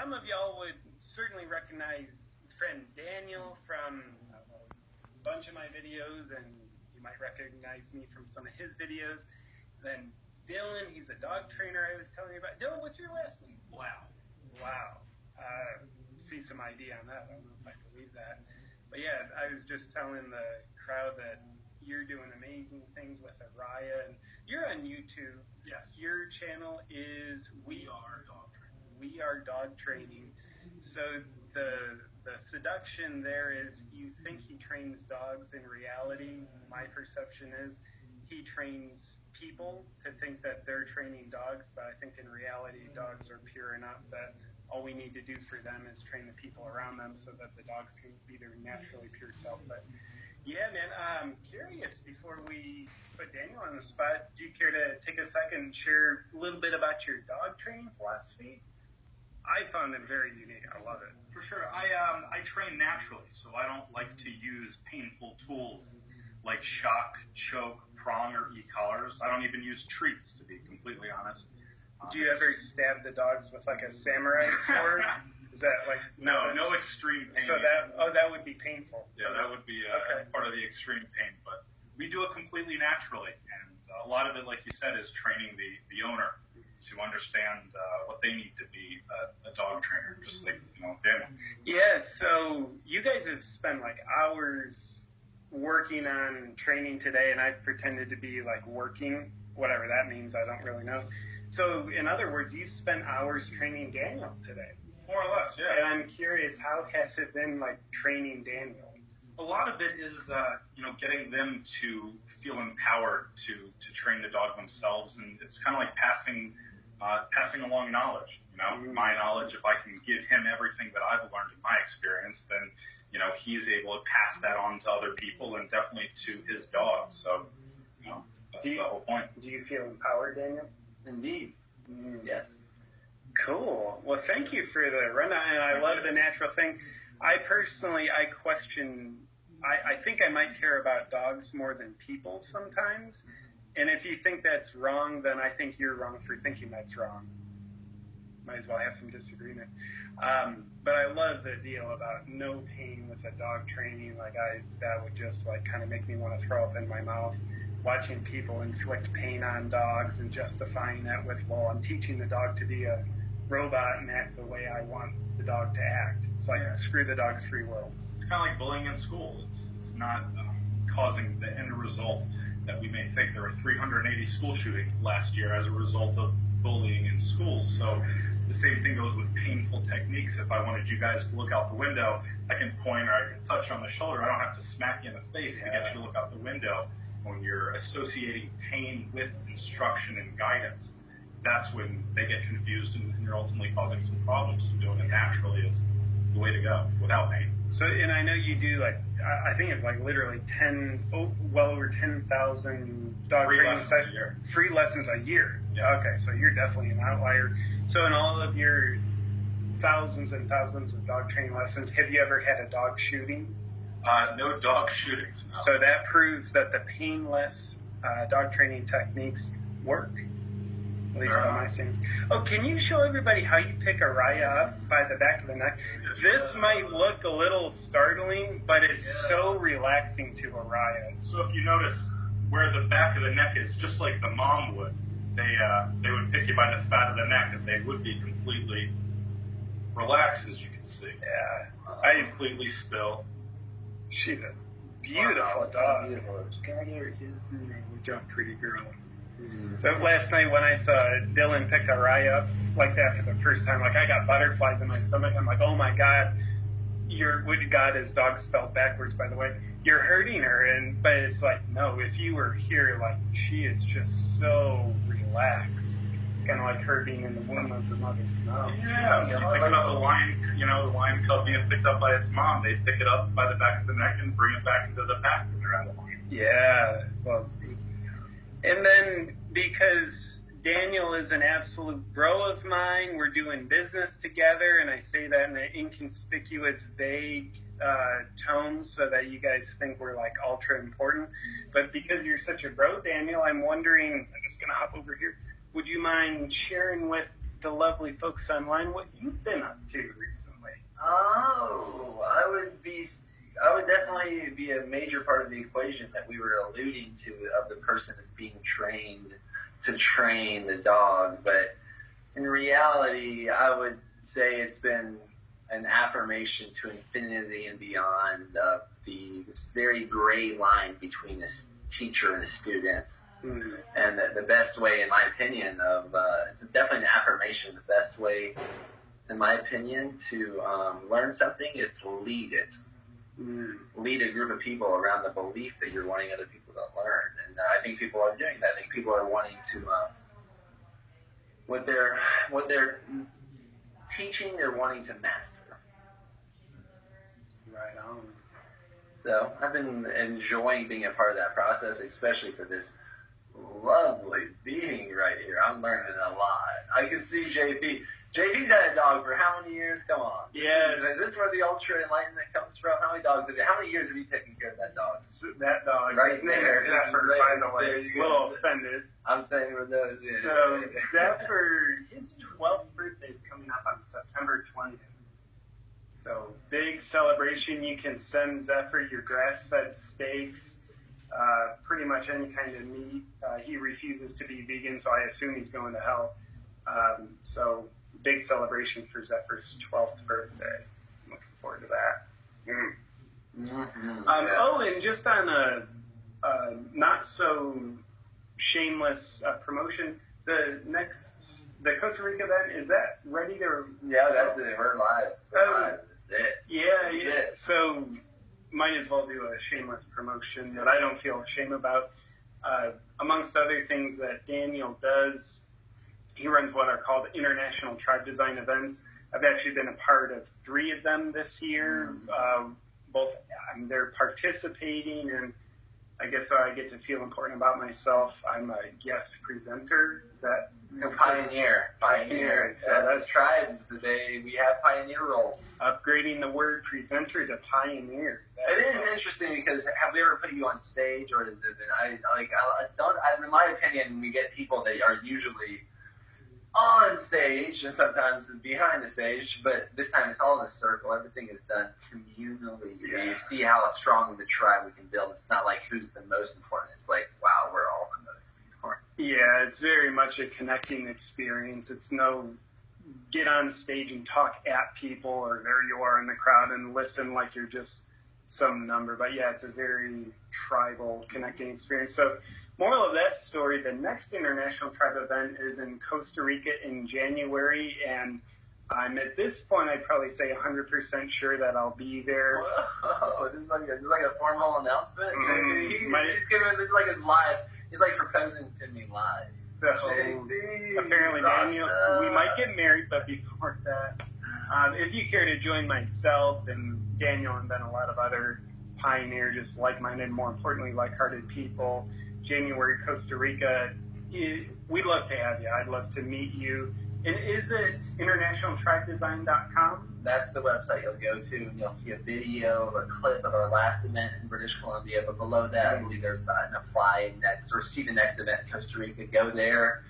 some of y'all would certainly recognize friend Daniel from a bunch of my videos, and you might recognize me from some of his videos. Then Dylan, he's a dog trainer I was telling you about. Dylan, what's your last name? Blau. Wow. See some ID on that. I don't know if I believe that. But yeah, I was just telling the crowd that you're doing amazing things with Araya, and you're on YouTube. Yes. Your channel is We Are Dog Training. We Are Dog Training. So the seduction there is you think he trains dogs. In reality, my perception is he trains people to think that they're training dogs, but I think in reality dogs are pure enough that all we need to do for them is train the people around them so that the dogs can be their naturally pure self. But yeah, man, I'm curious, before we put Daniel on the spot, do you care to take a second and share a little bit about your dog training philosophy? I found it very unique. I love it. For sure. I train naturally, so I don't like to use painful tools like shock, choke, prong, or e-collars. I don't even use treats, to be completely honest. Do you ever stab the dogs with like a samurai sword? Is that like no extreme pain? So that would be painful. Yeah, that would be part of the extreme pain. But we do it completely naturally, and a lot of it, like you said, is training the owner to understand what they need to be a dog trainer, just like Daniel. Yeah. So you guys have spent like hours working on training today, and I've pretended to be like working, whatever that means. I don't really know. So, in other words, you've spent hours training Daniel today. More or less, yeah. And I'm curious, how has it been like training Daniel? A lot of it is, getting them to feel empowered to train the dog themselves, and it's kind of like passing along knowledge. My knowledge. If I can give him everything that I've learned in my experience, then he's able to pass that on to other people and definitely to his dog. So, that's the whole point. Do you feel empowered, Daniel? Indeed. Yes. Cool. Well, thank you for the rundown, and I love the natural thing. I question, I think I might care about dogs more than people sometimes, and if you think that's wrong, then I think you're wrong for thinking that's wrong. Might as well have some disagreement. But I love the deal about no pain with the dog training. That would just kind of make me want to throw up in my mouth. Watching people inflict pain on dogs and justifying that with, well, I'm teaching the dog to be a robot and act the way I want the dog to act. It's like, screw the dog's free will. It's kind of like bullying in school. It's not causing the end result that we may think. There were 380 school shootings last year as a result of bullying in schools. So the same thing goes with painful techniques. If I wanted you guys to look out the window, I can point or I can touch you on the shoulder. I don't have to smack you in the face to get you to look out the window. When you're associating pain with instruction and guidance, that's when they get confused and you're ultimately causing some problems. So doing it naturally is the way to go, without pain. So, and I know you do I think it's literally well over 10,000 dog free training lessons sessions. a year. Free lessons a year. Yeah. Okay, so you're definitely an outlier. So in all of your thousands and thousands of dog training lessons, have you ever had a dog shooting? No dog shootings. No. So that proves that the painless dog training techniques work. At least by my standards. Oh, can you show everybody how you pick Araya up by the back of the neck? This might look a little startling, but it's so relaxing to Araya. So if you notice where the back of the neck is, just like the mom would, they would pick you by the fat of the neck, and they would be completely relaxed, as you can see. Yeah, I completely still. She's a beautiful dog. God, you're a pretty girl. So last night when I saw Dylan pick Araya up like that for the first time, I got butterflies in my stomach. I'm like, oh my God, God is dog spelled backwards, by the way. You're hurting her, but it's no, if you were here, she is just so relaxed. It's kind of like her being in the womb of her mother's mouth. Yeah, you think about the lion cub being picked up by its mom. They pick it up by the back of the neck and bring it back into the pack when they're out of line. Yeah, well, and then because Daniel is an absolute bro of mine, we're doing business together, and I say that in an inconspicuous, vague tone so that you guys think we're ultra important. But because you're such a bro, Daniel, I'm wondering, I'm just going to hop over here. Would you mind sharing with the lovely folks online what you've been up to recently. Oh, I would definitely be a major part of the equation that we were alluding to of the person that's being trained to train the dog. But in reality, I would say it's been an affirmation to infinity and beyond of the very gray line between a teacher and a student. Mm-hmm. And the best way, in my opinion, it's definitely an affirmation. The best way, in my opinion, to learn something is to lead it. Lead a group of people around the belief that you're wanting other people to learn. And I think people are doing that. I think people are wanting to, what they're teaching, they're wanting to master. Right on. So I've been enjoying being a part of that process, especially for this lovely being right here. I'm learning a lot. I can see JP. JP's had a dog for how many years? Come on. Yeah. Is this where the ultra enlightenment comes from? How many years have you taken care of that dog? That dog. Right his name is Zephyr, by the way. A little offended. I'm saying with those. So Zephyr, his 12th birthday is coming up on September 20th. So big celebration. You can send Zephyr your grass-fed steaks, pretty much any kind of meat. He refuses to be vegan, so I assume he's going to hell. So big celebration for Zephyr's 12th birthday. I'm looking forward to that. Oh, and just on a not so shameless promotion, the Costa Rica event, is that ready to? Yeah, that's it. We're live. That's it. That's it. So might as well do a shameless promotion that I don't feel shame about. Amongst other things that Daniel does, he runs what are called international tribe design events. I've actually been a part of 3 of them this year. They're participating, and I guess I get to feel important about myself. I'm a guest presenter. Is that pioneer? So that's tribes. We have pioneer roles. Upgrading the word presenter to pioneer. It is interesting because have we ever put you on stage, or is it? In my opinion, we get people that are usually on stage and sometimes behind the stage, but this time it's all in a circle. Everything is done communally. Yeah. You see how strong the tribe we can build. It's not like who's the most important. It's like, wow, we're all the most important. Yeah, it's very much a connecting experience. It's no get on stage and talk at people, or there you are in the crowd and listen like you're just some number. But yeah, it's a very tribal connecting experience. So moral of that story, the next International Tribe event is in Costa Rica in January, and I'm at this point, I'd probably say 100% sure that I'll be there. Whoa, this is like a formal announcement? He's giving this like his live. He's like proposing to me live. So apparently, Daniel, we might get married, but before that, if you care to join myself and Daniel and then a lot of other pioneer, just like-minded, more importantly, like-hearted people, January, Costa Rica, we'd love to have you. I'd love to meet you. And is it internationaltribedesign.com? That's the website you'll go to, and you'll see a video, a clip of our last event in British Columbia. But below that, I believe there's an apply next, or see the next event in Costa Rica. Go there,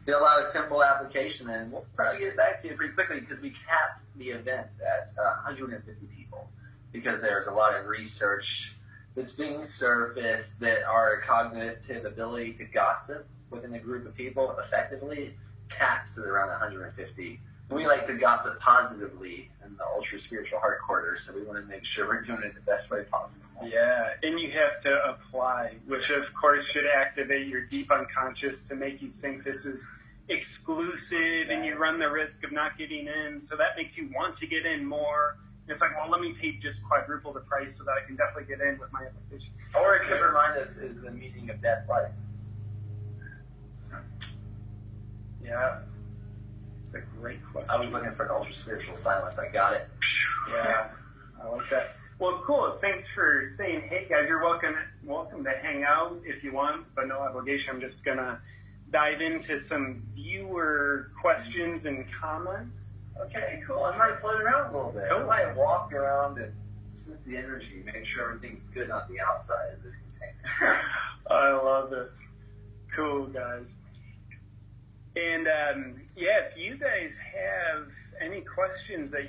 fill out a simple application, and we'll probably get back to you pretty quickly because we capped the event at 150 people because there's a lot of research that's being surfaced that our cognitive ability to gossip within a group of people effectively caps at around 150. We like to gossip positively in the ultra spiritual heart quarter, so we want to make sure we're doing it the best way possible. Yeah, and you have to apply, which of course should activate your deep unconscious to make you think this is exclusive, and you run the risk of not getting in, so that makes you want to get in more. It's like, well, let me pay just quadruple the price so that I can definitely get in with my application. Or it could remind us, is the meaning of death life? Yeah. It's a great question. I was looking for an ultra spiritual silence. I got it. Yeah, I like that. Well, cool. Thanks for saying, hey, guys, you're welcome to hang out if you want, but no obligation. I'm just going to dive into some viewer questions and comments. Okay, cool. I might float around a little bit. Cool. I might walk around and sense the energy, make sure everything's good on the outside of this container. I love it. Cool, guys. And yeah, if you guys have any questions that